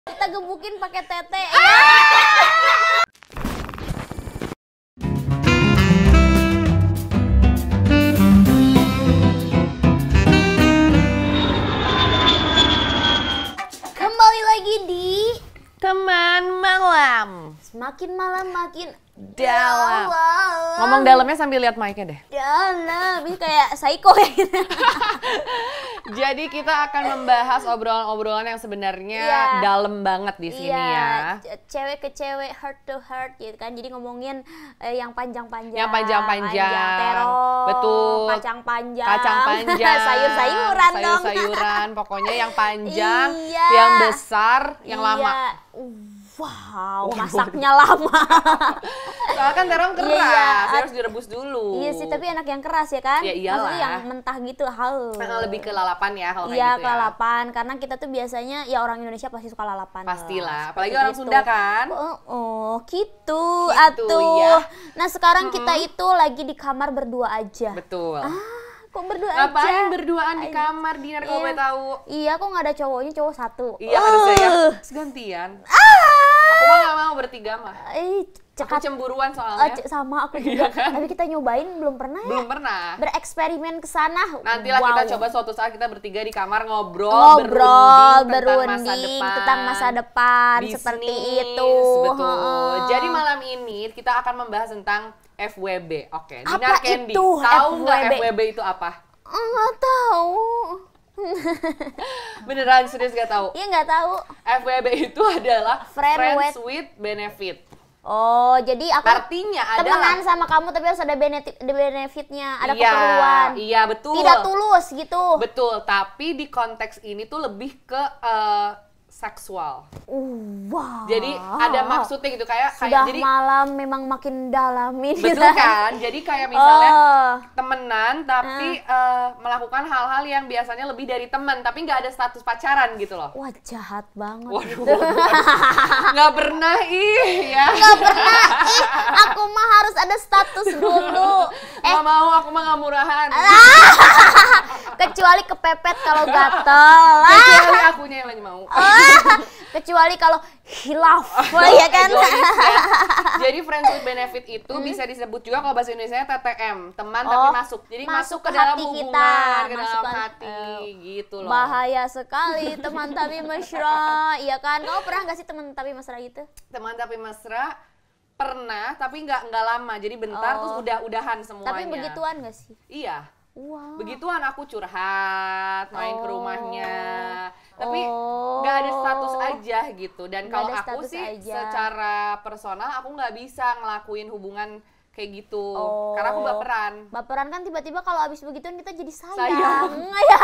Kita gebukin pakai tete. Kembali lagi di Teman Malam. Semakin malam makin Dalam. Ngomong dalamnya sambil lihat mic-nya deh. dalam. Ini kayak psycho ya. Jadi kita akan membahas obrolan-obrolan yang sebenarnya dalam banget di sini ya. Cewek ke cewek, heart to heart gitu kan. Jadi ngomongin yang panjang-panjang. Yang panjang-panjang. Terong. Betul. Kacang panjang. Kacang panjang. Sayur-sayuran dong. Sayur-sayuran. Pokoknya yang panjang, Iya. yang besar, yang lama. Wow, masaknya lama. Soalnya kan terong keras, Iya. harus direbus dulu. Iya sih, tapi enak yang keras ya kan? Ya iyalah. Maksudnya yang mentah gitu, Lebih ke lalapan ya kalau kayak Iya, gitu ya. lalapan. Karena kita tuh biasanya, ya orang Indonesia pasti suka lalapan. Pastilah, Seperti apalagi orang itu. Sunda kan. Gitu Gitu, atuh. ya. Nah sekarang kita itu lagi di kamar berdua aja. Betul. Kok berdua Ngapain aja? berduaan di kamar dinner kalau boleh tahu? Iya, kok nggak ada cowoknya, cowok satu. Iya harusnya ya. Gantian. Aku mah gak mau bertiga mah. Aku Cekat. cemburuan soalnya. Sama aku juga. Iya kan? Tapi kita nyobain belum pernah ya. Belum pernah. Bereksperimen ke sana. Nantilah Wow. kita coba suatu saat kita bertiga di kamar ngobrol berunding tentang masa depan bisnis, seperti itu. Betul. Jadi malam ini kita akan membahas tentang FWB. Oke, Apa Dinar Candy. itu Tahu nggak FWB? FWB itu apa? Nggak tahu. Beneran serius gak tahu? Iya nggak tahu. FWB itu adalah Friends with Benefit. Oh, jadi aku Artinya adalah temenan sama kamu tapi harus ada benefitnya, ada iya, keperluan. Iya, betul. Tidak tulus gitu. Betul, tapi di konteks ini tuh lebih ke seksual. Wow. Jadi ada maksudnya gitu kayak Sudah jadi malam memang makin dalam ini. betul kan? Jadi kayak misalnya temenan tapi melakukan hal-hal yang biasanya lebih dari teman tapi nggak ada status pacaran gitu loh. Wah, jahat banget. Waduh, nggak pernah ya. Nggak pernah. Aku mah harus ada status dulu. Nggak mau, aku mah nggak murahan. Kecuali kepepet kalau gatel. Kecuali akunya yang lagi mau. Kecuali kalau hilaf, ya kan? Egois, ya. Jadi friends with benefit itu bisa disebut juga kalau bahasa Indonesia TTM, teman tapi masuk. Jadi masuk ke dalam hati hubungan, kita. ke Masuk dalam ke- hati, gitu loh. Bahaya sekali teman tapi mesra, iya kan? Kamu pernah nggak sih teman tapi mesra gitu? Teman tapi mesra pernah, tapi nggak lama. Jadi bentar terus udahan semuanya. Tapi begituan nggak sih? Iya. Wow. Begituan aku curhat, main ke rumahnya. Tapi nggak ada status aja gitu. Dan Nggak kalau ada aku status sih aja. secara personal aku nggak bisa ngelakuin hubungan kayak gitu. Karena aku baperan. Baperan kan tiba-tiba kalau abis begituan kita jadi sayang. Sayang. Ya.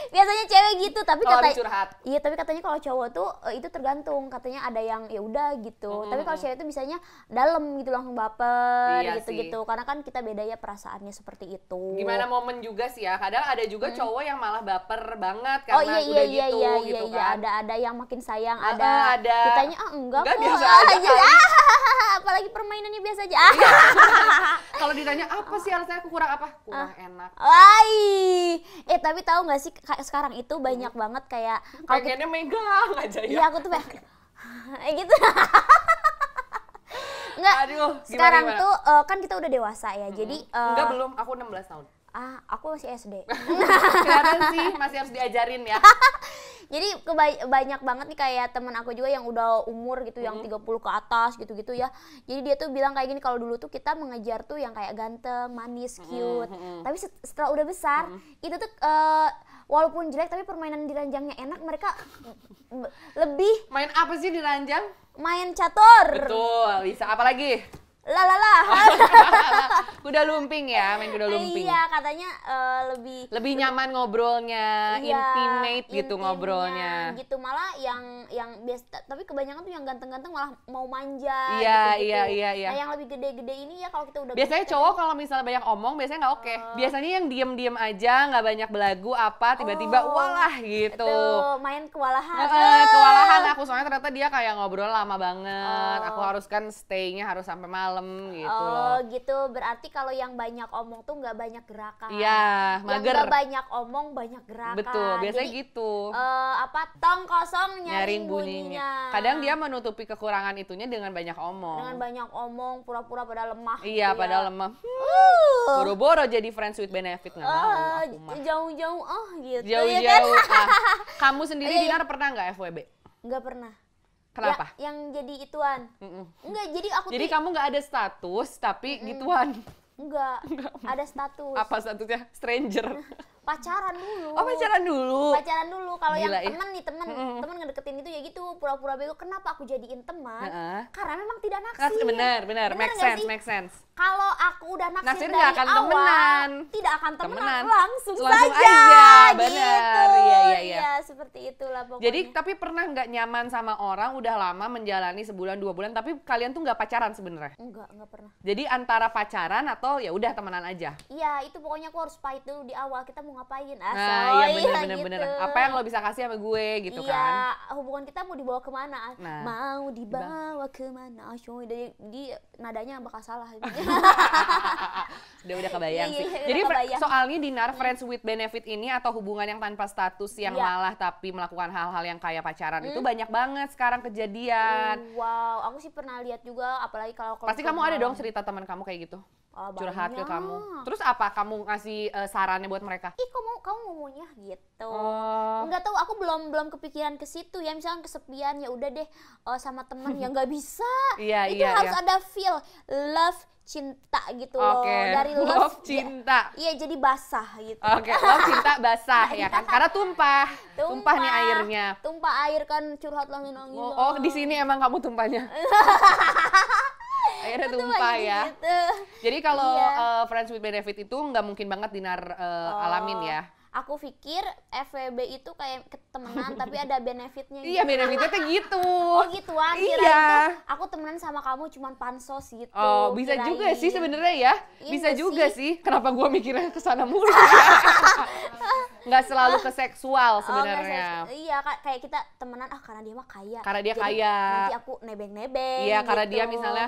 Biasanya cewek gitu, tapi Kalau kata habis curhat. iya, tapi katanya kalau cowok tuh itu tergantung. Katanya ada yang ya udah gitu. Tapi kalau cewek itu bisanya dalam gitu langsung baper Iya gitu-gitu. Karena kan kita beda ya perasaannya seperti itu. Gimana momen juga sih ya. Kadang ada juga cowok yang malah baper banget Oh karena iya udah iya gitu iya gitu iya kan. ada yang makin sayang, Ada. kitanya enggak kok. biasa aja. Apalagi permainannya biasa aja. Kalau ditanya apa sih alasannya aku kurang apa? Kurang enak. Wai. Tapi tahu nggak sih sekarang itu banyak banget kayak kalau Pengennya megang aja ya. iya aku tuh kayak gitu. Enggak. Aduh, Sekarang gimana? tuh kan kita udah dewasa ya. Jadi Enggak belum, aku 16 tahun. aku masih SD. Kelihatan sih masih harus diajarin ya. Jadi banyak banget nih kayak temen aku juga yang udah umur gitu, yang 30 ke atas gitu-gitu ya. Jadi dia tuh bilang kayak gini, kalau dulu tuh kita mengejar tuh yang kayak ganteng, manis, cute. Tapi setelah udah besar, itu tuh walaupun jelek tapi permainan di ranjangnya enak, mereka lebih Main apa sih di ranjang? main catur. Betul, bisa. Apa lagi? Kuda lumping ya, main kuda lumping. Iya, katanya lebih Nyaman ngobrolnya, intimate gitu intimnya, ngobrolnya. gitu. Malah yang biasa, tapi kebanyakan tuh yang ganteng-ganteng malah mau manja. Iya, gitu-gitu. iya. Nah yang lebih gede-gede ini ya kalau kita udah Biasanya gede, cowok kalau misalnya banyak omong biasanya nggak oke. Biasanya yang diem-diem aja, nggak banyak belagu apa, tiba-tiba walah gitu. tuh main kewalahan. Kewalahan aku soalnya ternyata dia kayak ngobrol lama banget. Aku harus kan stay-nya harus sampai malam gitu loh. Gitu. Berarti kalau yang banyak omong tuh nggak banyak gerakan. Iya, mager. Yang nggak banyak omong banyak gerakan. Betul, biasanya jadi, gitu. Tong kosong nyaring bunyinya. Kadang dia menutupi kekurangan itunya dengan banyak omong. Dengan banyak omong, pura-pura pada lemah. Iya, gitu padahal lemah. Boro-boro jadi friends with benefit nggak mau. Aku mah. Jauh-jauh gitu Jauh-jauh. ya kan? Kamu sendiri Dinar pernah nggak FWB? Nggak pernah. Kenapa? Yang jadi ituan. Enggak, jadi aku Jadi kamu nggak ada status tapi gituan. Enggak, ada status. Apa statusnya? Stranger. Pacaran dulu. Oh, pacaran dulu. Pacaran dulu. Kalau yang Gila, ya. temen nih, temen ngedeketin itu ya gitu, pura-pura bego. Kenapa aku jadiin teman? Karena memang tidak naksir. Benar. Make sense. Kalau aku udah naksir dari nggak akan awal, temenan. tidak akan temenan. Langsung aja. Gitu. Benar. Iya. Seperti itulah pokoknya. Jadi tapi pernah nggak nyaman sama orang udah lama menjalani sebulan 2 bulan tapi kalian tuh nggak pacaran sebenarnya? Enggak pernah. Jadi antara pacaran atau ya udah temenan aja? Iya, itu pokoknya aku harus pahit dulu di awal. Kita mau ngapain? Iya bener. Gitu. Apa yang lo bisa kasih sama gue gitu kan? Iya, hubungan kita mau dibawa kemana? Mau dibawa kemana? Di nadanya bakal salah. Udah kebayang sih. Jadi soalnya Dinar friends with benefit ini atau hubungan yang tanpa status yang malah tapi melakukan hal-hal yang kayak pacaran itu banyak banget sekarang kejadian. Wow, aku sih pernah lihat juga, apalagi kalau pasti kamu ada dong cerita teman kamu kayak gitu. Curhat ke kamu. Terus apa kamu ngasih sarannya buat mereka? Kamu maunya gitu. Enggak tahu, aku belum kepikiran ke situ ya. Misalnya kesepian ya udah deh sama temen ya nggak bisa. Itu harus ada feel love cinta gitu loh. Dari love cinta. Iya, jadi basah gitu. Love cinta basah ya kan. Karena tumpah nih airnya. Tumpah air kan, curhat nangis. Di sini emang kamu tumpahnya. Akhirnya tumpah ya. Gitu. Jadi kalau friends with benefit itu nggak mungkin banget Dinar alamin ya. Aku pikir FWB itu kayak ketemenan tapi ada benefitnya gitu. Iya, benefitnya tuh gitu. Gituan. Iya. Kirain tuh aku temenan sama kamu cuman pansos gitu. Bisa juga sih sebenarnya ya. Bisa juga sih. Kenapa gua mikirnya ke sana mulu? Nggak selalu ke seksual sebenarnya. Iya, kayak kita temenan karena dia mah kaya. Karena dia kaya. Nanti aku nebeng-nebeng. Iya, gitu. karena dia misalnya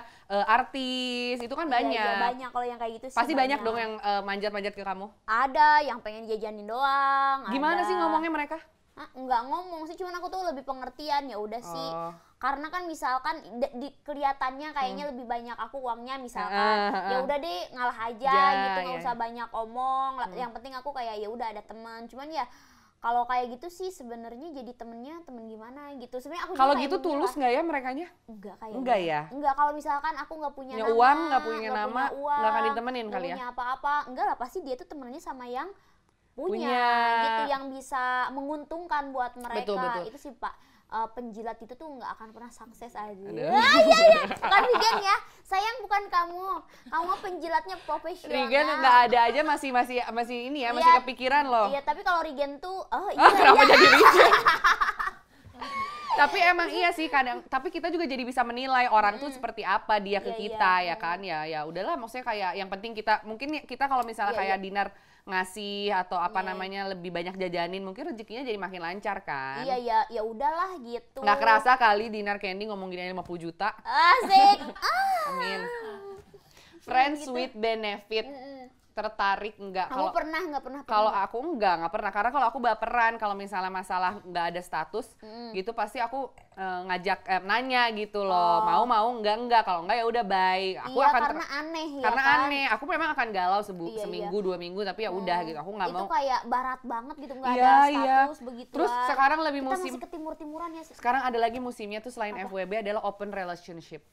artis, itu kan banyak. Iya, banyak kalau yang kayak gitu sih. Pasti banyak dong yang manjat-manjat ke kamu. Ada yang pengen jajanin doang. Gimana sih ngomongnya mereka? Enggak ngomong sih, cuman aku tuh lebih pengertian, ya udah sih. Karena kan misalkan kelihatannya kayaknya lebih banyak aku uangnya misalkan. Ya udah deh, ngalah aja gitu, nggak usah banyak omong. Yang penting aku kayak ya udah ada teman. Cuman ya kalau kayak gitu sih sebenarnya jadi temen gimana gitu. Sebenarnya aku kalau gitu tulus nggak ya merekanya? Enggak ya. Enggak, kalau misalkan aku nggak punya nama, uang, nggak punya nama, nggak akan ditemenin kali ya. Punya apa-apa, enggak lah, pasti dia tuh temennya sama yang punya gitu, yang bisa menguntungkan buat mereka. Betul. Itu sih Pak, penjilat itu tuh nggak akan pernah sukses aja. Iya, bukan Rigen ya, sayang, bukan kamu penjilatnya profesional. Rigen nggak ada aja masih ini ya, masih kepikiran loh. Iya, tapi kalau Rigen tuh kenapa jadi Rigen? Tapi emang iya sih kadang, tapi kita juga jadi bisa menilai orang tuh seperti apa dia ke kita ya kan. Ya udahlah, maksudnya kayak yang penting mungkin kita kalau misalnya kayak Dinar ngasih atau apa namanya lebih banyak jajanin, mungkin rezekinya jadi makin lancar kan. Iya, ya udahlah gitu. Nggak kerasa kali Dinar Candy ngomong gini 50 juta. Asik. Amin. Friends with benefit. Tertarik enggak? Kamu pernah nggak pernah? Kalau aku enggak pernah, karena kalau aku baperan kalau misalnya masalah nggak ada status gitu pasti aku ngajak nanya gitu loh, mau enggak, kalau enggak ya udah bye. Aku akan karena aneh ya. Karena aneh, aku memang akan galau seminggu 2 minggu tapi ya udah gitu, aku nggak mau. Itu kayak barat banget gitu, nggak ada status begitu. Terus sekarang lebih kita musim. Masih ke timur-timuran ya. Sekarang ada lagi musimnya tuh selain FWB adalah open relationship.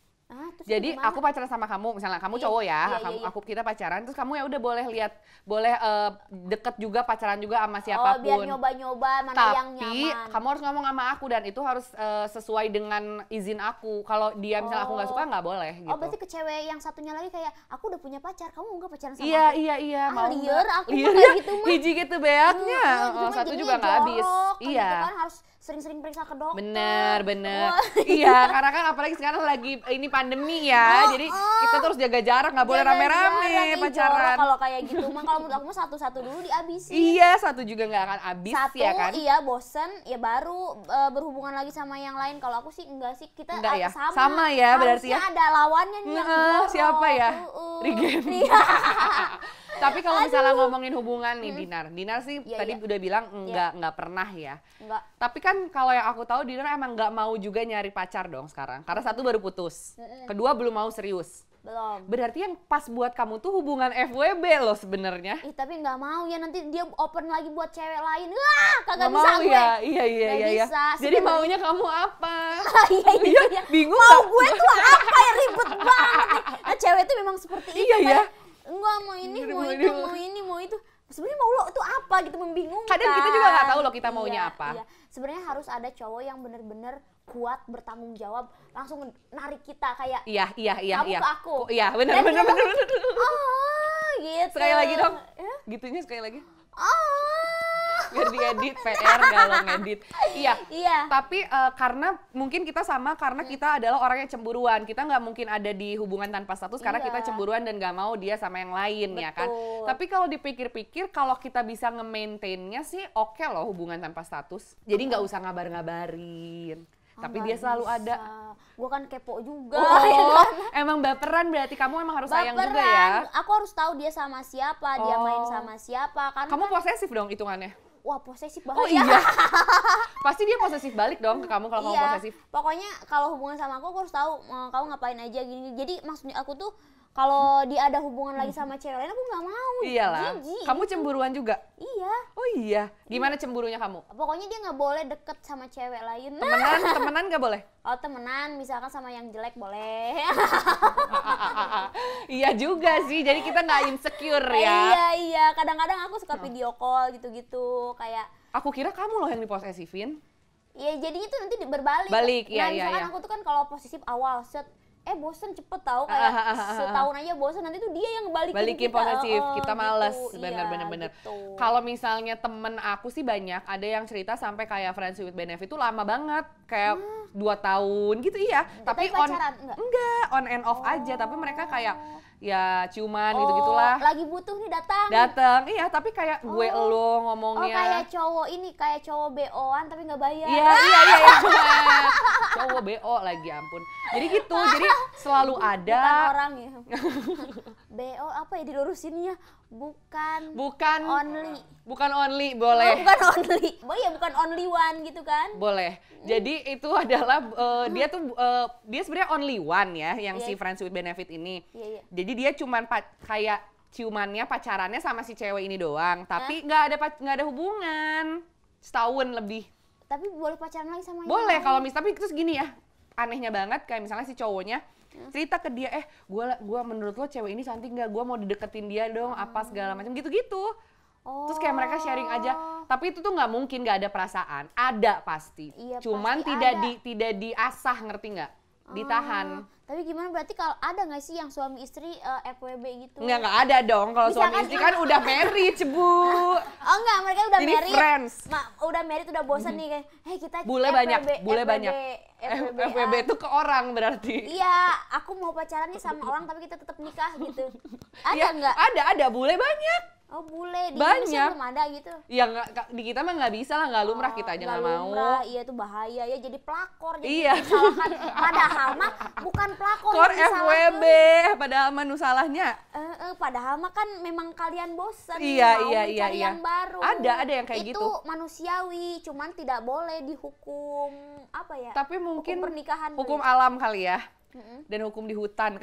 Jadi gimana? aku pacaran sama kamu, misalnya kamu cowok ya, kita pacaran, terus kamu ya udah boleh deket juga, pacaran juga sama siapapun. Biar nyoba-nyoba mana yang nyaman. Tapi kamu harus ngomong sama aku dan itu harus sesuai dengan izin aku. Kalau dia misalnya aku nggak suka nggak boleh gitu. Berarti ke cewek yang satunya lagi kayak aku udah punya pacar, kamu nggak pacaran sama aku? Iya. Mau liar aku kayak gitu mah. Hiji gitu beaknya. Satu juga nggak habis. Iya. Gitu kan harus sering-sering periksa ke dokter. Bener. Iya, karena kan apalagi sekarang lagi ini pandemi ya. Jadi kita terus jaga jarak, nggak boleh rame-rame pacaran. Kalau kayak gitu mah, kalau menurut aku mah satu-satu dulu dihabisin. Iya, satu juga nggak akan habis ya kan. Iya, bosen ya baru berhubungan lagi sama yang lain. Kalau aku sih enggak sih, kita Enggak ya? sama. Sama ya berarti ya. Harusnya ada lawannya nih yang jorok. Siapa ya? Rigen. Tapi kalau misalnya ngomongin hubungan nih, Dinar sih tadi udah bilang nggak pernah ya. Enggak. Tapi kan kalau yang aku tahu Dinar emang nggak mau juga nyari pacar dong sekarang. Karena satu baru putus, kedua belum mau serius. Belum. Berarti yang pas buat kamu tuh hubungan FWB loh sebenarnya. Tapi nggak mau ya, nanti dia open lagi buat cewek lain. Wah, kagak Nggak bisa mau gue. ya? Iya. Bisa, Jadi maunya kamu apa? Iya. Bingung Mau nggak? gue tuh apa ya, ribet banget nih. Nah, cewek tuh memang seperti itu. Iya ya. Enggak, mau ini, mau itu, mau ini, mau itu. Sebenarnya mau lo itu apa gitu, membingungkan. Kadang kita juga nggak tahu loh kita maunya apa. Iya. Sebenarnya harus ada cowok yang bener-bener kuat, bertanggung jawab, langsung narik kita kayak Iya. kamu ke aku. Iya, benar. Oh, gitu. Sekali lagi dong. Gitunya sekali lagi. Biar diedit PR kalau ngedit. Iya. Tapi karena mungkin kita sama karena kita adalah orang yang cemburuan. Kita nggak mungkin ada di hubungan tanpa status karena kita cemburuan dan nggak mau dia sama yang lain. Betul. Ya kan. Tapi kalau dipikir-pikir kalau kita bisa nge-maintainnya sih oke loh hubungan tanpa status. Jadi nggak usah ngabar-ngabarin. Tapi dia selalu ada. Gue kan kepo juga. Emang baperan berarti kamu emang harus sayang Baperan. juga ya. Aku harus tahu dia sama siapa, dia main sama siapa. Karena Kamu posesif dong hitungannya. wah, posesif bahaya. Oh iya. Pasti dia posesif balik dong ke kamu kalau kamu posesif. Pokoknya kalau hubungan sama aku harus tahu kamu ngapain aja gini. Jadi maksudnya aku tuh kalau dia ada hubungan lagi sama cewek lain, aku nggak mau. Iyalah. Jijik. Kamu cemburuan juga? Iya. Oh iya. Gimana cemburunya kamu? Pokoknya dia nggak boleh deket sama cewek lain. Temenan nggak boleh? Oh, temenan, misalkan sama yang jelek boleh. Iya juga sih. Jadi kita nggak insecure ya. Iya. Kadang-kadang aku suka video call gitu-gitu, kayak. Aku kira kamu loh yang diposesifin. Iya, jadinya tuh nanti berbalik. Iya. Misalkan aku tuh kan kalau posesif awal set, bosen cepet tahu, kayak setahun aja bosen, nanti tuh dia yang balikin kita. Posesif, kita males, gitu. bener. Gitu. Kalau misalnya temen aku sih banyak, ada yang cerita sampai kayak friends with benefit tuh lama banget, kayak 2 tahun gitu iya. Tapi pacaran, enggak, on and off aja, tapi mereka kayak ya ciuman gitu-gitulah. Lagi butuh nih datang. Iya, tapi kayak gue lo ngomongnya. Kayak cowok ini, kayak cowok BO-an tapi nggak bayar. Iya. Cowok BO lagi, ampun. Jadi gitu, jadi selalu ada. Bukan orang ya. BO apa ya dilurusinnya? Bukan only, boleh. Bukan only. Iya, bukan only one gitu kan? Boleh. Jadi itu adalah dia tuh dia sebenarnya only one ya yang si friends with benefit ini. Iya. Jadi dia cuman kayak ciumannya, pacarannya sama si cewek ini doang, tapi nggak ada hubungan setahun lebih. Tapi boleh pacaran lagi sama Boleh kalau tapi terus gini ya, anehnya banget kayak misalnya si cowoknya cerita ke dia, gua menurut lo cewek ini cantik nggak? Gua mau dideketin dia dong, apa segala macam gitu-gitu. Terus kayak mereka sharing aja, tapi itu tuh nggak mungkin nggak ada perasaan, ada pasti. Iya, cuman pasti tidak diasah, ngerti nggak? Ditahan. Tapi gimana berarti kalau ada nggak sih yang suami istri FWB gitu? Nggak ada dong, kalau suami istri kan udah married, cebu. Oh enggak, mereka udah Ini married. friends. Udah married, udah bosan nih kayak, kita Bule banyak. FWB itu ke orang berarti. Iya, aku mau pacaran nih sama orang tapi kita tetap nikah gitu. Ada nggak? Ada, bule banyak. Oh, bule di banyak. Indonesia belum ada gitu. Ya di kita mah nggak bisa lah, nggak lumrah, kita aja nggak mau. Iya, itu bahaya ya, jadi pelakor, jadi iya. disalahkan. Padahal mah bukan pelakor Kor yang FWB, padahal mah salahnya. Padahal mah kan memang kalian bosan mau cari yang baru. Ada yang kayak gitu. Itu manusiawi, cuman tidak boleh dihukum apa ya? Tapi mungkin hukum pernikahan, hukum alam kali ya. Dan hukum di hutan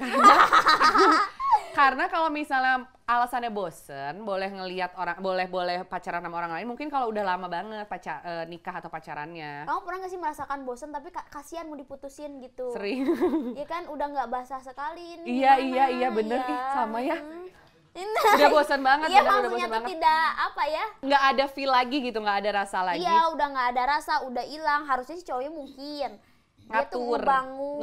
karena kalau misalnya alasannya bosen, boleh ngelihat orang, boleh pacaran sama orang lain, mungkin kalau udah lama banget nikah atau pacarannya. Kamu pernah nggak sih merasakan bosen tapi kasihan mau diputusin gitu? Sering. Iya kan, udah nggak basah sekali ini. Iya bener, sama ya. Udah bosan banget. Iya, maksudnya tuh tidak apa ya? Nggak ada feel lagi gitu, nggak ada rasa lagi. Iya, udah nggak ada rasa, udah hilang. Harusnya sih cowoknya mungkin Dia tuh ngatur,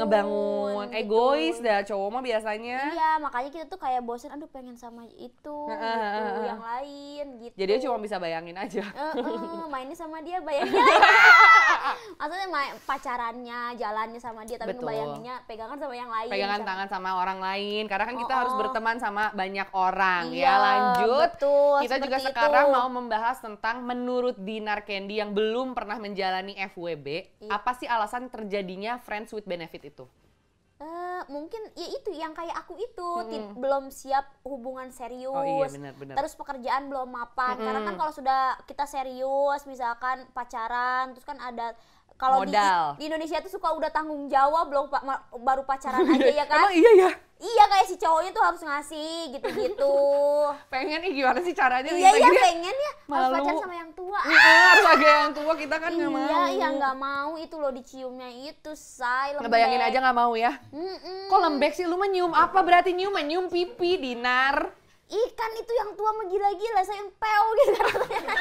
ngebangun. gitu. Egois dah cowok mah biasanya. Iya, makanya kita tuh kayak bosen, aduh pengen sama itu, gitu, yang lain gitu. Jadi dia cuma bisa bayangin aja. Mainnya sama dia, bayangin. Maksudnya pacarannya, jalannya sama dia, tapi Betul. ngebayanginnya pegangan sama yang lain. Pegangan tangan sama orang lain, karena kan kita harus berteman sama banyak orang. Iya, Ya lanjut, betul, kita juga seperti sekarang itu. mau membahas tentang menurut Dinar Candy yang belum pernah menjalani FWB, Iya. apa sih alasan terjadinya friends with benefit itu? Mungkin ya itu yang kayak aku itu belum siap hubungan serius. Oh iya, benar-benar. Terus pekerjaan belum mapan. Karena kan kalau sudah kita serius, misalkan pacaran, terus kan ada kalau Modal. di Indonesia tuh suka udah tanggung jawab belum baru pacaran aja ya kan? Emang iya ya? Iya, kayak si cowoknya tuh harus ngasih gitu-gitu. Pengen gimana sih caranya? Iya, kita gini? pengen ya harus Malu. pacaran sama yang tua. Harus agak yang tua, kita kan nggak mau. Iya, yang nggak mau itu loh diciumnya itu, say, lembek. Ngebayangin aja nggak mau ya? Kok lembek sih? Lu mah nyium apa berarti nyium? Nyium pipi, Dinar. Ikan itu yang tua mah gila-gila, saya empel gitu rasanya.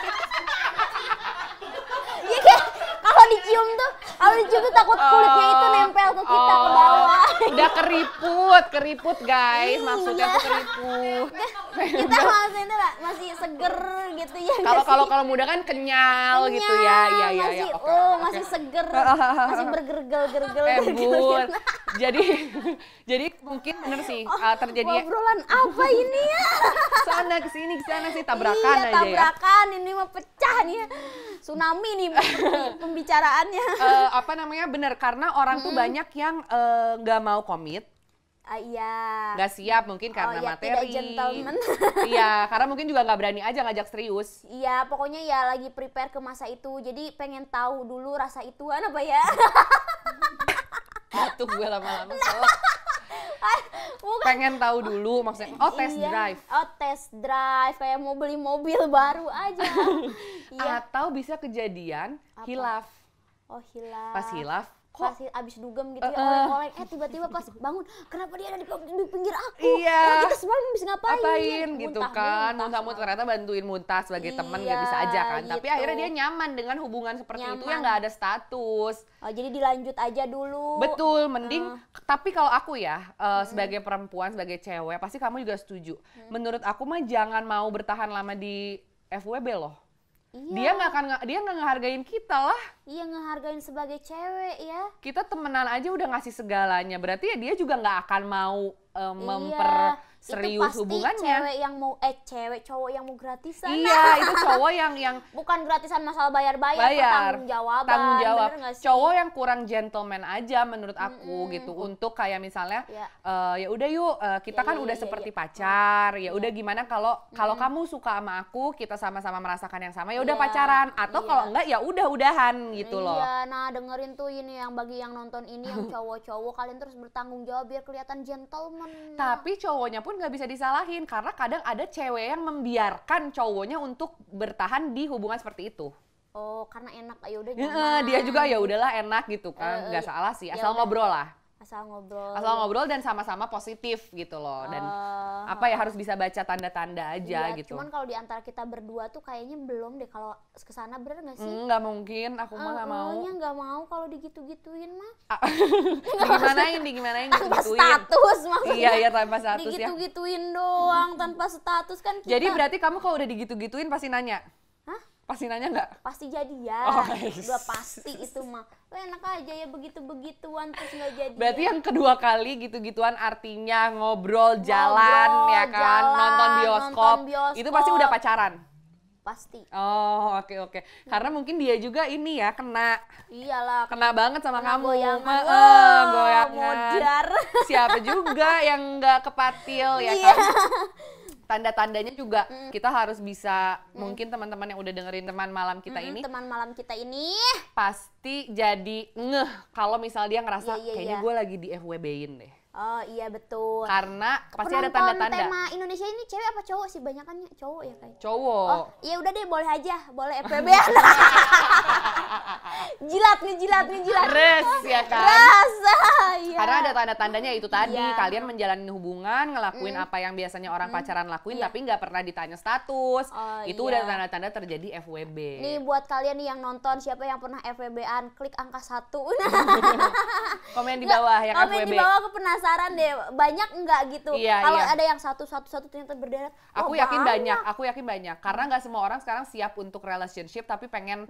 Iya kan? Kalau dicium tuh takut kulitnya itu nempel ke kita ke bawah. Udah keriput guys, maksudnya tuh keriput. Kita maksudnya masih seger gitu ya. Kalau muda kan kenyal gitu ya, iya. Masih, Oke, masih oke. seger, masih bergergel-gergel. Bun. Jadi mungkin bener sih terjadinya Obrolan apa ini ya? sana sih tabrakan Iya, aja ya. tabrakan ini mah pecah nih ya. Tsunami nih pembicaraannya. Apa namanya bener karena orang tuh banyak yang nggak mau komit, Iya. nggak siap mungkin karena iya, materi. tidak gentleman. Iya, karena mungkin juga nggak berani aja ngajak serius. Iya, pokoknya ya lagi prepare ke masa itu. Jadi pengen tahu dulu rasa ituan apa ya? Tuh gue lama-lama pengen tahu dulu maksudnya. Oh, test Iya. drive. Oh, test drive kayak mau beli mobil baru aja. Iya. Atau bisa kejadian Apa? hilaf. Oh, hilaf. Pas hilaf kok Pas abis dugem gitu ya, oleng-oleng, tiba-tiba pas bangun, kenapa dia ada di pinggir aku? Iya. Oh, kita semalam habis ngapain? gitu kan, muntah-muntah ternyata bantuin muntah sebagai teman nggak bisa aja kan, tapi gitu. akhirnya dia nyaman dengan hubungan seperti itu Nyaman. yang nggak ada status. Oh, jadi dilanjut aja dulu. Betul, mending tapi kalau aku ya sebagai perempuan, sebagai cewek pasti kamu juga setuju. Menurut aku mah jangan mau bertahan lama di FWB loh. Iya. Dia nggak ngehargain kita lah. Iya, ngehargain sebagai cewek ya. Kita temenan aja udah ngasih segalanya, berarti ya dia juga nggak akan mau memperserius itu pasti hubungannya. Cowok yang mau gratisan. Iya, itu cowok yang Bukan gratisan masalah bayar, bayar, tanggung jawab. tanggung jawab. Cowok yang kurang gentleman aja menurut aku gitu. Untuk kayak misalnya ya udah yuk kita kan udah seperti pacar. Ya udah gimana kalau kamu suka sama aku, kita sama-sama merasakan yang sama, ya udah pacaran. Atau kalau enggak ya udah-udahan gitu loh. Iya, nah dengerin tuh ini yang bagi yang nonton ini yang cowok-cowok, kalian terus bertanggung jawab biar kelihatan gentleman. Tapi cowoknya pun nggak bisa disalahin karena kadang ada cewek yang membiarkan cowoknya untuk bertahan di hubungan seperti itu. Oh, karena enak, ayo udah Dia juga ya udahlah enak gitu kan, nggak salah sih, asal ngobrol lah. asal ngobrol. Asal ngobrol dan sama-sama positif gitu loh. Dan apa ya harus bisa baca tanda-tanda aja gitu. Cuman kalau di antara kita berdua tuh kayaknya belum deh kalau kesana, bener nggak sih? Nggak mungkin, aku mah nggak mau. Nggak mau kalau digitu-gituin mah. Digimanain Tanpa gitu-gituin. status maksudnya. Iya tanpa status ya. Digitu-gituin doang tanpa status kan kita. Jadi berarti kamu kalau udah digitu-gituin pasti nanya? Hah? Pasti nanya nggak? Pasti jadian. Udah pasti itu mah. Enak aja ya begitu-begituan terus nggak jadi. Berarti yang kedua kali gitu-gituan artinya ngobrol, jalan ya kan, nonton bioskop. Itu pasti udah pacaran. Pasti. Oh, oke. Karena mungkin dia juga ini ya kena. Iyalah. Kena banget sama kamu. Goyangan. Goyangan. Modar. Siapa juga yang nggak kepatil ya kan? Tanda-tandanya juga kita harus bisa, mungkin teman-teman yang udah dengerin teman malam kita ini, teman malam kita ini pasti jadi ngeh kalau misal dia ngerasa kayaknya gue lagi di FWB-in deh. Oh iya betul. Karena pasti ada Penonton tanda-tanda. tema Indonesia ini cewek apa cowok sih? Banyakannya cowok ya kayak. Cowok. Oh iya udah deh, boleh aja, boleh FWB. Ngejilat. Res ya kan. Rasa, iya. Karena ada tanda-tandanya itu tadi, Iya. kalian menjalani hubungan, ngelakuin apa yang biasanya orang pacaran lakuin, Iya. tapi nggak pernah ditanya status. Oh, Itu iya. udah tanda-tanda terjadi FWB. Nih buat kalian nih yang nonton, siapa yang pernah FWB-an, klik angka 1. Komen di bawah yang Komen FWB. di bawah, aku penasaran deh, banyak enggak gitu. Iya, Kalau iya. ada yang satu ternyata berderet. Aku wah, yakin banyak, karena nggak semua orang sekarang siap untuk relationship, tapi pengen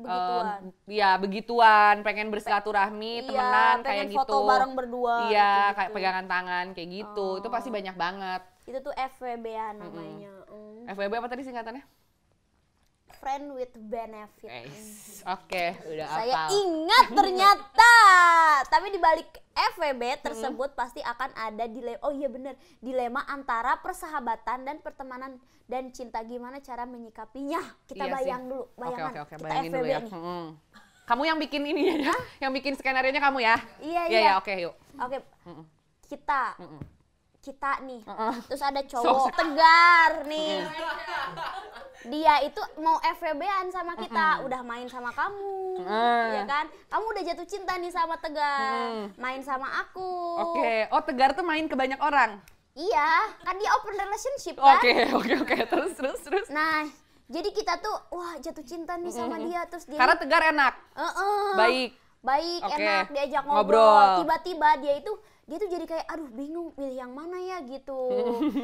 begituan, pengen bersilaturahmi, temenan pengen kayak foto gitu. bareng berdua. Iya, gitu-gitu. kayak pegangan tangan kayak gitu. Itu pasti banyak banget. Itu tuh FWB-an namanya. FWB apa tadi singkatannya? Friend with benefit. Oke, udah Saya hafal. ingat ternyata. Tapi di balik FWB tersebut pasti akan ada dilema. Oh iya bener, dilema antara persahabatan dan pertemanan dan cinta. Gimana cara menyikapinya? Kita Iya bayang sih. dulu, bayangan. Oke, Kita bayangin dulu FWB ya. nih. Kamu yang bikin ini ya, yang bikin skenario-nya kamu ya? Iya, Iya, iya. oke, yuk. Oke. Kita nih. Terus ada So- cowok tegar nih. Dia itu mau FWB-an sama kita, udah main sama kamu, ya kan? Kamu udah jatuh cinta nih sama Tegar, main sama aku. Oke, oh Tegar tuh main ke banyak orang. Iya, kan dia open relationship kan? Oke, terus. Nah, jadi kita tuh wah jatuh cinta nih sama dia, terus dia Karena Tegar enak, baik. Oke, enak diajak ngobrol. ngobrol. Tiba-tiba dia tuh jadi kayak aduh bingung pilih yang mana ya gitu.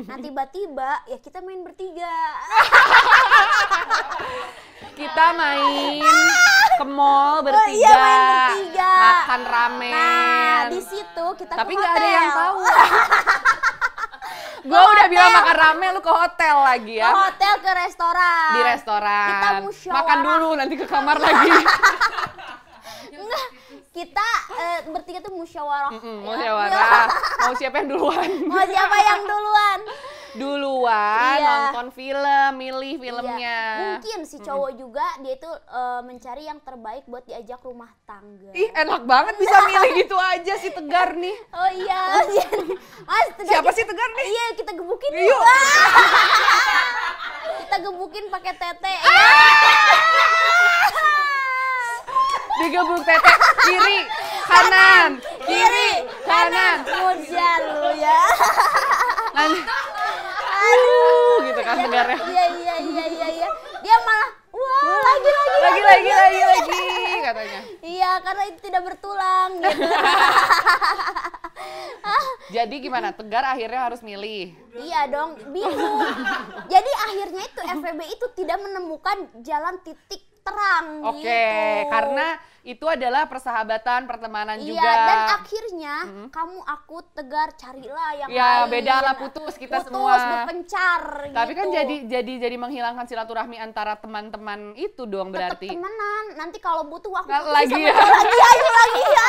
Nah tiba-tiba ya kita main bertiga. Kita main ke mall bertiga, iya, main bertiga. makan ramen. Nah di situ kita Tapi ke nggak hotel. ada yang tahu. Gue udah bilang makan ramen, lu ke hotel lagi Ke ya? hotel, ke restoran. Di restoran. Kita musyawarah. Makan dulu, nanti ke kamar lagi. Enggak, kita bertiga tuh musyawarah. Musyawarah. Mau siapa yang duluan? Mau siapa yang duluan? Iya. Nonton film, milih filmnya. Iya. Mungkin si cowok juga dia itu mencari yang terbaik buat diajak rumah tangga. Ih, enak banget bisa milih gitu aja si Tegar nih. Oh iya, Mas Tegar. Siapa sih Tegar nih? Iya, kita gebukin Yuk. yuk. Kita gebukin pakai tete. Digebuk tete, kiri, kanan, kiri, kanan. Mujar lu ya. Nanti, aduh, gitu kan Tegarnya. Iya. Dia malah wah Lagi, katanya. Iya, karena itu tidak bertulang gitu. Jadi gimana? Tegar akhirnya harus milih. Iya dong, bingung. Jadi akhirnya itu FWB itu tidak menemukan jalan titik terang Oke, gitu. karena itu adalah persahabatan, pertemanan Iya, juga. dan akhirnya kamu, aku, Tegar carilah yang Ya, lain. beda lah, putus kita semua. Berpencar Tapi gitu. kan jadi menghilangkan silaturahmi antara teman-teman itu dong Tetep berarti. temenan. Nanti kalau butuh waktu Nggak, putus lagi sama ya. cowok lagi, ayo lagi ya.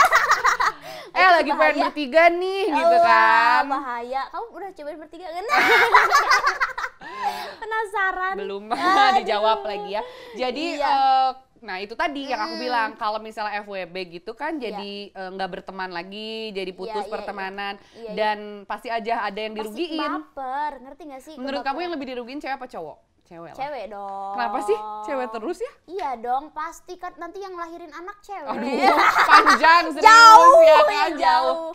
Lagi pengen bertiga nih gitu Wah, kan. bahaya. Kamu udah cobain bertiga kan? Penasaran. Belum Aduh. dijawab lagi ya. Jadi Iya. nah itu tadi yang aku bilang, kalau misalnya FWB gitu kan jadi nggak berteman lagi, jadi putus Iya, pertemanan, iya. dan pasti aja ada yang Pasti dirugiin. baper, ngerti gak sih? Menurut kamu Kebaperan. yang lebih dirugiin cewek apa cowok? Cewek lah. Cewek dong. Kenapa sih? Cewek terus ya? Iya dong, pasti kan nanti yang lahirin anak cewek. Aduh, panjang serius Jauh, ya ya, kan, jauh.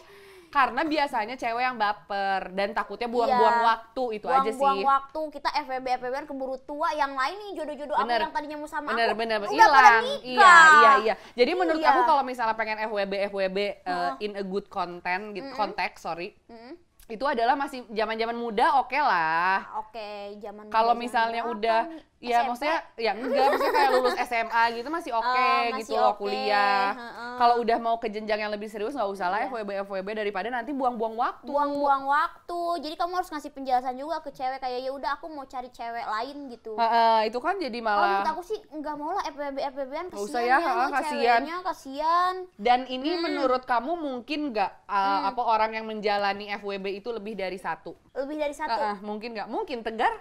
Karena biasanya cewek yang baper dan takutnya buang-buang Iya. waktu itu aja Buang-buang sih. waktu, kita FWB-FWB-an keburu tua, yang lain nih jodoh-jodoh aku Bener. yang tadinya mau sama Bener, aku, udah pada hilang. nikah. Iya. Jadi menurut Iya. aku kalau misalnya pengen FWB in a good content gitu, konteks, itu adalah masih zaman-zaman muda, oke lah. Oke, zaman Kalau muda, misalnya zaman udah berapa? ya SMP? maksudnya ya enggak, maksudnya kayak lulus SMA gitu masih oke Masih gitu loh, oke, kuliah. heeh. Kalau udah mau ke jenjang yang lebih serius nggak usah lah Iya. FWB daripada nanti buang-buang waktu. buang-buang waktu. Jadi kamu harus ngasih penjelasan juga ke cewek kayak ya udah aku mau cari cewek lain gitu. Itu kan jadi Kalau menurut malah. aku sih nggak mau lah FWB-FWB-an, Nggak usah kasihan ya, ya, kasihan. ceweknya kasihan. Dan ini menurut kamu mungkin nggak apa orang yang menjalani FWB itu lebih dari satu? Lebih dari satu. Mungkin nggak? Mungkin Tegar?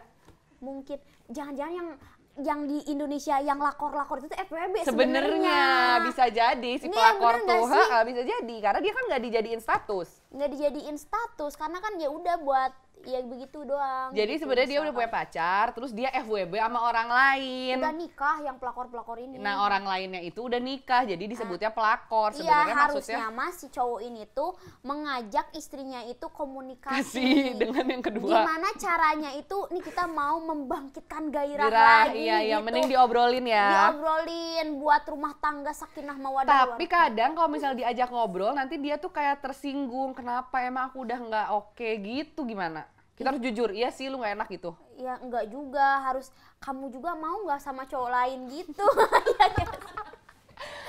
Mungkin jangan-jangan yang di Indonesia yang lakor-lakor itu tuh FWB Sebenarnya bisa jadi si Ini pelakor bener nggak tuh, sih? bisa jadi karena dia kan nggak dijadiin status. nggak dijadiin status karena kan ya udah buat ya begitu doang. Jadi gitu, sebenarnya dia udah misalkan. punya pacar, terus dia FWB sama orang lain. Udah nikah yang pelakor-pelakor ini. Nah, orang lainnya itu udah nikah, jadi disebutnya pelakor. Iya, Sebenarnya harusnya maksudnya mas si cowok ini tuh mengajak istrinya itu komunikasi kasih dengan yang kedua. gimana caranya itu nih kita mau membangkitkan gairah Gerah, lagi iya, gitu. mending diobrolin ya. Diobrolin buat rumah tangga sakinah mawaddah Tapi warahmah. kadang kalau misalnya diajak ngobrol, nanti dia tuh kayak tersinggung. Kenapa emang aku udah nggak oke gitu, gimana? Kita harus jujur, iya sih lu nggak enak gitu. Ya enggak juga, harus kamu juga mau nggak sama cowok lain gitu. Ya, kan?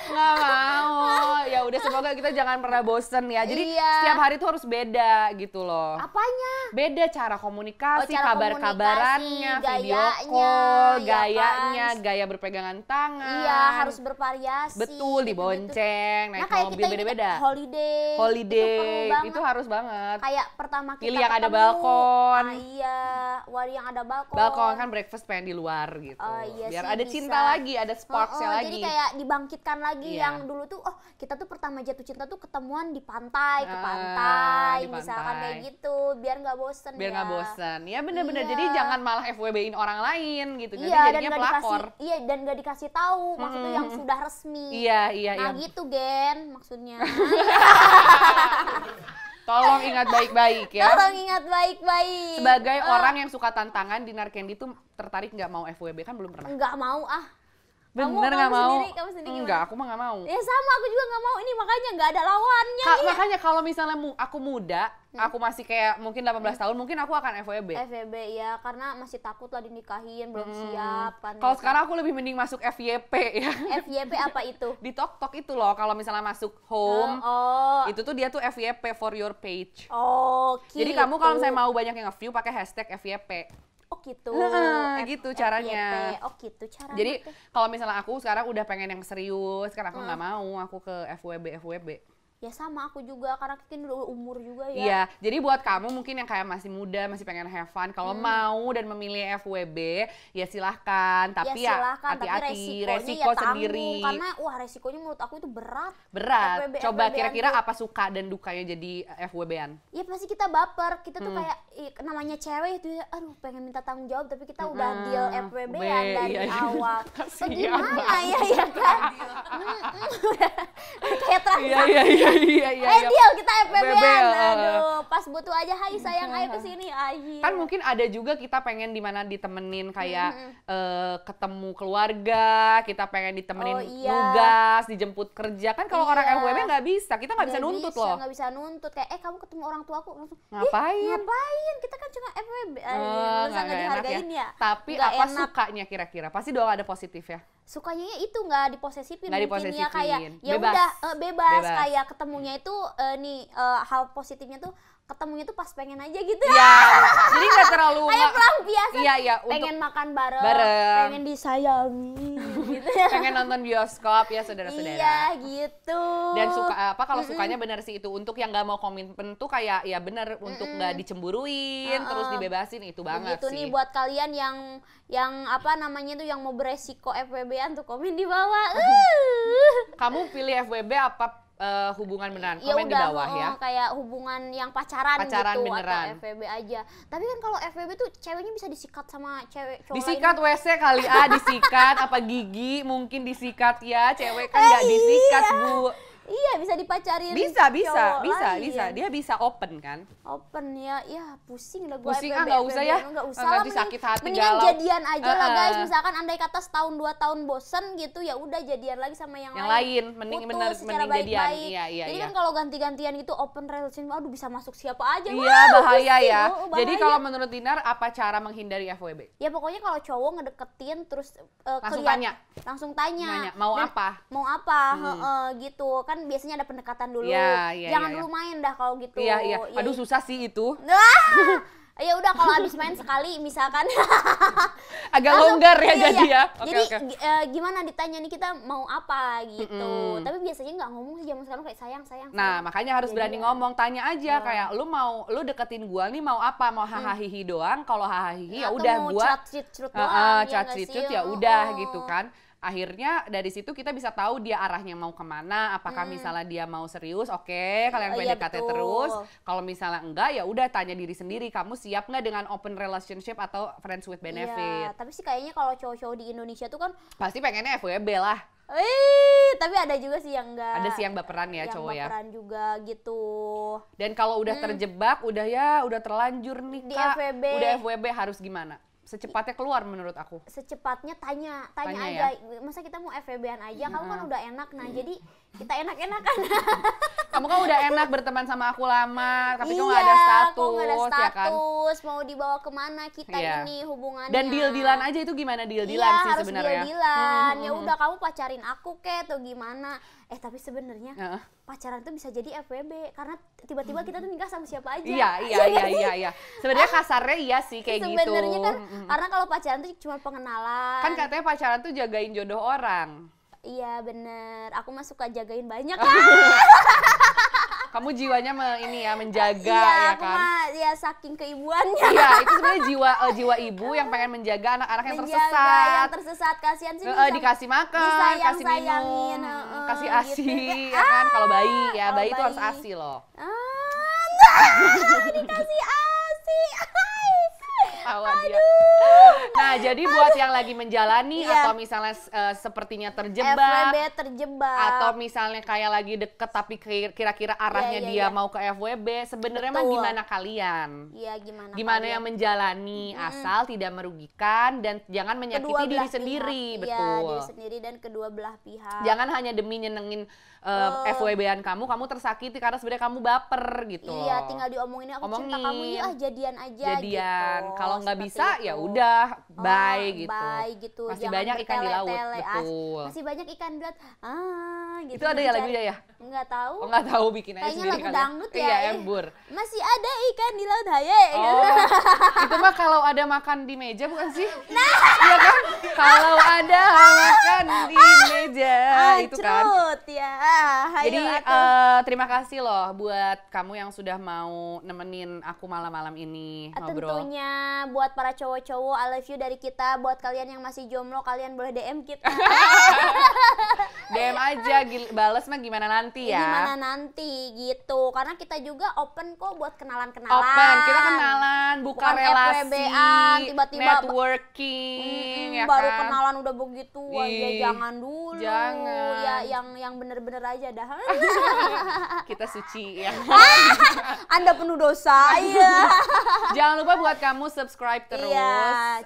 Nggak mau. Ya udah, semoga kita jangan pernah bosen ya. Jadi Iya. setiap hari tuh harus beda gitu loh. Apanya? Beda cara komunikasi, cara kabar-kabarannya, komunikasi, video gayanya, call, ya gayanya, kan? gaya berpegangan tangan. Iya, harus bervariasi. Betul, gitu-gitu. dibonceng, naik Nah, kayak mobil kita ini beda-beda. holiday. Holiday, itu perlu itu banget. harus banget. Kayak pertama kita Pilih yang ada ketemu, balkon. Ah, iya, wari yang ada balkon. Balkon kan breakfast pengen di luar gitu. Oh, iya Biar sih, ada bisa. cinta lagi, ada sparksnya lagi. Jadi kayak dibangkitkan lagi Iya. yang dulu tuh, oh kita tuh pertama jatuh cinta tuh ketemuan di pantai, ke Ah, pantai, di misalkan pantai. kayak gitu, biar nggak bosen Biar ya. nggak bosen. Ya bener-bener, Iya. jadi jangan malah FWB-in orang lain gitu. Jadi Iya, dan jadinya nggak dikasih, pelakor. iya dan nggak dikasih tahu, maksudnya yang sudah resmi. Iya, iya, Nah iya. gitu Gen, maksudnya. Tolong ingat baik-baik ya. Tolong ingat baik-baik. Sebagai orang yang suka tantangan, Dinar Candy tuh tertarik nggak mau FWB? Kan belum pernah. Nggak mau ah. Bener kamu nggak mau? Kamu sendiri Enggak, gimana? aku mah nggak mau. Ya sama, aku juga nggak mau. Ini makanya nggak ada lawannya nih. Makanya kalau misalnya aku muda, aku masih kayak mungkin 18 tahun, mungkin aku akan FWB. FVB ya, karena masih takut lah dinikahin, belum siap kan. Kalau ya. sekarang aku lebih mending masuk FYP ya. FYP apa itu? Di TokTok itu loh, kalau misalnya masuk home, Oh, itu tuh dia tuh FYP for your page. oh gitu. Jadi kamu kalau misalnya mau banyak yang nge-view pakai hashtag FYP. Oh gitu. Gitu caranya. FYP. Oh gitu caranya. Jadi kalau misalnya aku sekarang udah pengen yang serius, kan aku nggak mau, aku ke FWB. ya sama aku juga, karena kita udah umur juga ya. Iya, jadi buat kamu mungkin yang kayak masih muda, masih pengen have fun, kalau mau dan memilih FWB, ya silahkan. Tapi ya silahkan, tapi hati-hati, resikonya resiko ya tanggung, sendiri. karena wah resikonya menurut aku itu berat. Berat. FWB, Coba FWB-an kira-kira tuh. apa suka dan dukanya jadi FWB-an? Ya pasti kita baper, kita tuh kayak namanya cewek itu ya, aduh pengen minta tanggung jawab tapi kita udah deal FWB ya dari iya, iya. awal. Kasihan Bagaimana banget. ya kan? Kayak transaksi. Iya. Deal kita FWB-an. FWB, Aduh, pas butuh aja, hai sayang ayo kesini aja. Kan mungkin ada juga kita pengen dimana ditemenin kayak ketemu keluarga, kita pengen ditemenin Oh, iya. nugas, dijemput kerja. Kan kalau orang Iya. FWB nggak bisa, kita nggak bisa nuntut loh. Nggak bisa nuntut, kayak kamu ketemu orang tuaku langsung Ngapain? ngapain? Kita kan cuma FWB. Oh, Masa nggak dihargain ya? Tapi Nggak apa enak. sukanya kira-kira? Pasti dong ada positif ya. Sukanya ya itu nggak diposesifin, Nggak mungkin ya diposesifin. kayak ya Bebas. udah bebas Bebas. kayak ketemunya itu hal positifnya tuh ketemunya tuh pas pengen aja gitu. Iya. Jadi nggak terlalu Kayak pelampiasan. Iya, Pengen makan bareng, bareng. pengen disayangi gitu ya. pengen nonton bioskop ya saudara-saudara. Iya gitu. Dan suka apa kalau sukanya bener sih itu, untuk yang nggak mau komitmen tuh kayak ya bener untuk nggak dicemburuin terus dibebasin, itu banget Begitu sih. nih buat kalian yang apa namanya tuh yang mau beresiko FWB-an tuh komen di bawah. Kamu pilih FWB apa hubungan beneran? Ya Komen di udah, bawah ya. kayak hubungan yang pacaran Pacaran gitu beneran. atau FWB aja. Tapi kan kalau FWB tuh ceweknya bisa disikat sama cewek cowok Disikat lain. WC kali disikat apa gigi mungkin disikat ya, cewek kan nggak disikat Bu. Iya, bisa dipacarin. Bisa, cowok lain. dia bisa open kan. Open ya, pusing lah gue. Pusing, nggak usah ya. Nggak usah Nanti lah, mending- sakit hati, mendingan galau. jadian aja lah guys. Heeh. Misalkan andai kata setahun 2 tahun bosen gitu, ya udah jadian lagi sama yang lain, mending Putus bener, secara mending jadian. baik-baik. Iya, Jadi iya. kan kalau ganti-gantian gitu open relationship, aduh bisa masuk siapa aja. Iya, Wah, bahaya pusing, ya. bahaya. Jadi kalau menurut Dinar apa cara menghindari FWB? ya pokoknya kalau cowok ngedeketin terus Langsung kelihatan- tanya. langsung tanya, Nanya, mau Dan apa? mau apa, gitu kan biasanya ada pendekatan dulu, Iya, iya, jangan iya, dulu main dah kalau gitu. Iya. Ya, Aduh susah sih itu. ya udah kalau habis main sekali misalkan Agak langsung- longgar ya iya, jadi iya. ya. Oke, Jadi oke. gimana ditanya nih kita mau apa gitu, tapi biasanya nggak ngomong sih zaman sekarang, kayak sayang. Nah, makanya harus berani Jadian. ngomong, tanya aja kayak lu deketin gua nih mau apa? Mau hahaha doang? Kalau hahaha ya Atau udah mau gua cat-cut doang, ya nggak cat-cut sih? ya udah gitu kan. akhirnya dari situ kita bisa tahu dia arahnya mau kemana, apakah misalnya dia mau serius, oke kalian Iya, PDKT betul. terus, kalau misalnya enggak ya udah tanya diri sendiri, kamu siap nggak dengan open relationship atau friends with benefit. Iya, tapi sih kayaknya kalau cowok-cowok di Indonesia tuh kan, Pasti pengennya FWB lah. tapi ada juga sih yang enggak. Ada sih yang baperan ya yang cowok ya. baperan juga gitu. Dan kalau udah terjebak, udah terlanjur nih Di Kak, FWB. udah FWB harus gimana? Secepatnya keluar menurut aku. Secepatnya tanya Tanya aja. Masa kita mau FWB-an aja, kamu kan udah enak. Nah, jadi kita enak-enakan. Kamu kan udah enak berteman sama aku lama, tapi kok Iya, nggak ada status, kok nggak ada ya kan? status, mau dibawa kemana kita Iya. ini hubungannya. Dan deal-dealan aja itu gimana deal-dealan Iya, sih harus sebenarnya. deal-dealan. Ya udah kamu pacarin aku kek atau gimana. Tapi sebenarnya Heeh. pacaran tuh bisa jadi FWB karena tiba-tiba kita tuh nikah sama siapa aja. Iya. Sebenarnya kasarnya iya sih kayak gitu. Sebenarnya kan karena kalau pacaran tuh cuma pengenalan. Kan katanya pacaran tuh jagain jodoh orang. Iya bener, aku mah suka jagain banyak Kamu jiwanya menjaga iya, ya aku kan? mah ya saking keibuannya. Iya, itu sebenarnya jiwa ibu yang pengen menjaga anak-anak yang Menjaga tersesat. yang tersesat, kasihan sih Dikasih makan, kasih disayang-sayangin, minum, kasih ASI, ya kan? Kalau bayi, ya kalau bayi itu harus bayi. ASI loh. Dikasih ASI. Tawa dia. Nah, jadi buat yang lagi menjalani Iya. atau misalnya sepertinya terjebak, FWB terjebak. atau misalnya kayak lagi deket tapi kira-kira arahnya Iya, dia iya. mau ke FWB, sebenarnya mah Betul. gimana kalian? Iya gimana? Gimana kalian? yang menjalani asal tidak merugikan dan jangan menyakiti Kedua diri belah sendiri, pihak. betul. Iya, diri sendiri dan kedua belah pihak. Jangan hanya demi nyenengin FWB-an kamu tersakiti karena sebenarnya kamu baper gitu. Iya, tinggal diomongin aku cinta kamu, Omongin. iya jadian aja Jadian. gitu. Kalau nggak Seperti bisa itu. ya udah bye gitu. Bye gitu. Masih Jangan banyak ikan di laut, bertele-tele. betul. Masih banyak ikan di laut. Gitu. Itu ada ya lagunya ya? Enggak tahu. Oh nggak tahu, bikin aja Kayaknya sendiri lagu kali dangdut ya. Iya, embur. Masih ada ikan di laut, haye. Oh, itu mah kalau ada makan di meja bukan sih? Iya kan? Kalau ada makan di meja itu kan. Anjrut, ya. Hayo, Jadi atuh. terima kasih loh buat kamu yang sudah mau nemenin aku malam-malam ini ngobrol. Tentunya buat para cowok-cowok, I love you dari kita. Buat kalian yang masih jomblo, kalian boleh DM kita. DM aja, bales mah gimana nanti ya. Gimana nanti gitu. Karena kita juga open kok buat kenalan-kenalan. Open, kita kenalan, buka Bukan relasi, FWB-an, tiba-tiba networking, ya baru kan? kenalan udah begitu aja, Ih, jangan dulu. jangan. Ya yang bener-bener aja dah. Kita suci ya. Anda penuh dosa ya. Jangan lupa buat kamu subscribe terus, Iya.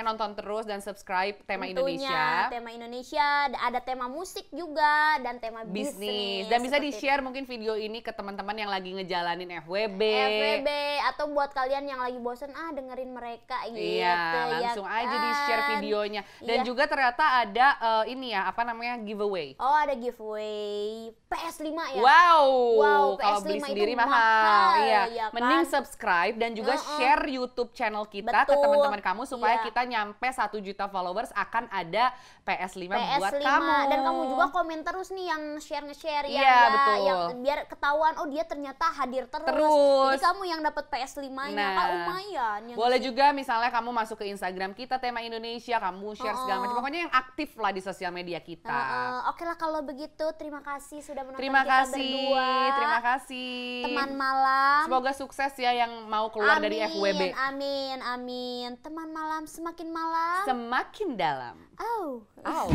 nonton terus dan subscribe tema Tentunya Indonesia. tema Indonesia, ada tema musik juga dan tema Bisnis. Dan bisa seperti di-share mungkin video ini ke teman-teman yang lagi ngejalanin FWB. FWB atau buat kalian yang lagi bosen dengerin mereka gitu. Iya, langsung ya aja di-share kan? videonya. Dan Iya. juga ternyata ada giveaway. Oh, ada giveaway PS5 ya. Wow, kalau PS5 beli itu sendiri mahal, mahal. Iya. ya kan? Mending subscribe dan juga share YouTube channel kita ke Betul. teman-teman kamu supaya Iya. kita nyampe 1 juta followers, akan ada PS5 buat PS5 kamu. dan kamu juga komen terus nih yang nge-share Iya, ya, betul. yang biar ketahuan dia ternyata hadir terus. Terus. Jadi kamu yang dapat PS5-nya Nah, Kak, lumayan. Ya boleh nggak sih? juga misalnya kamu masuk ke Instagram kita tema Indonesia, kamu share segala macam. Pokoknya yang aktif lah di sosial media kita. Oke lah kalau begitu, terima kasih sudah menonton Terima kita kasih, berdua. terima kasih. Teman malam. Semoga sukses ya yang mau keluar dari FWB. Amin. Teman malam semakin malam. Semakin dalam. Oh. Au.